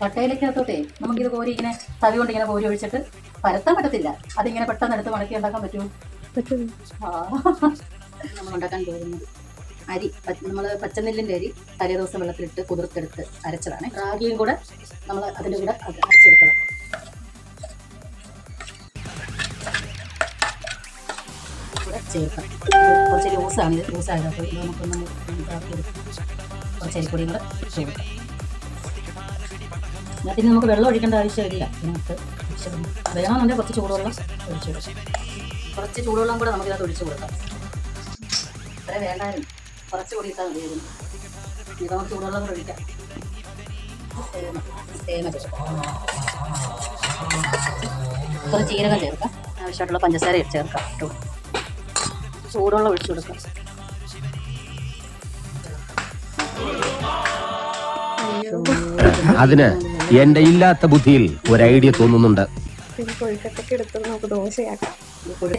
പട്ടയിലേക്കകത്തോട്ടെ നമുക്കിത് കോരി ഇങ്ങനെ തവി കൊണ്ട് ഇങ്ങനെ കോരി ഒഴിച്ചിട്ട് പരത്താൻ പറ്റത്തില്ല. അതിങ്ങനെ പെട്ടെന്ന് എടുത്ത് മടക്കി ഉണ്ടാക്കാൻ പറ്റുമോ? നമ്മൾ ഉണ്ടാക്കാൻ പോകുന്നത് അരി, നമ്മൾ പച്ചനെല്ലിൻ്റെ അരി തലേ ദിവസം വെള്ളത്തിലിട്ട് കുതിർത്തെടുത്ത് അരച്ചതാണ്. റാഗിയും കൂടെ നമ്മൾ അതിൻ്റെ കൂടെ അരച്ചെടുക്കണം. കൂടെ ചേർക്കാം. കുറച്ച് ലൂസാണ് ഇത്, ലൂസായപ്പോൾ ഇത് നമുക്കൊന്ന് കുറച്ച് അരിപ്പൊടിയും കൂടെ ചേർക്കാം. അതിന് നമുക്ക് വെള്ളം ഒഴിക്കേണ്ട ആവശ്യമില്ല. ഇതിനകത്ത് വേണമെന്നുണ്ടെങ്കിൽ കുറച്ച് ചൂടുവെള്ളം ഒഴിച്ചു കൊടുക്കാം. കുറച്ച് ചൂടുവെള്ളം കൂടെ നമുക്കിതിനകത്ത് ഒഴിച്ചു കൊടുക്കാം. അത്ര വേണ്ടായിരുന്നു, കുറച്ച് കൂടി ഇട്ടാൽ മതിയായിരുന്നു. ഇത് നമുക്ക് ചൂടുവെള്ളം കൂടെ ഒഴിക്കാം. തേങ്ങ ചേർക്കാം, കുറച്ച് ജീരകം ചേർക്കാം, ആവശ്യമായിട്ടുള്ള പഞ്ചസാര ചേർക്കാം. ചൂടുവെള്ളം ഒഴിച്ചു കൊടുക്കാം. അതിന് എന്റെ ഇല്ലാത്ത ബുദ്ധിയിൽ ഒരു ഐഡിയ തോന്നുന്നുണ്ട്.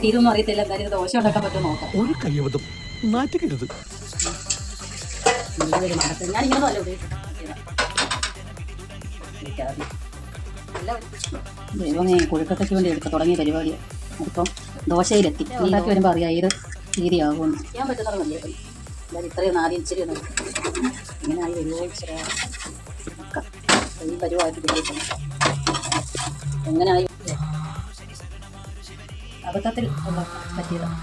തീരൊന്നും അറിയത്തില്ല, എന്തായാലും ദോശ ഉണ്ടാക്കാൻ പറ്റുമോ നോക്കാം. ഒരു കയ്യബദ്ധം നാറ്റുകരുത്. ഞാനിങ്ങനെ അല്ല ദൈവമേ, കൊഴുക്കട്ടയ്ക്ക് വേണ്ടി എടുത്ത് തുടങ്ങിയ പരിപാടിയാണ്. അതിപ്പം ദോശയിലെത്തി. ഉണ്ടാക്കി വരുമ്പോൾ അറിയാം ഏത് രീതിയാകുമെന്ന്. ചെയ്യാൻ പറ്റുന്നത് മതിയായിരുന്നു. എന്തായാലും ഇത്രയും ആദ്യം ഇച്ചിരി ഇങ്ങനെ ആയി വരുമോ ഇച്ചിരി ഈ പരിവാക്കി എങ്ങനെയായി അബദ്ധത്തിൽ പറ്റിയതാണ്.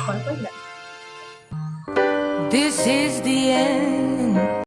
കുഴപ്പമില്ല. This is the end.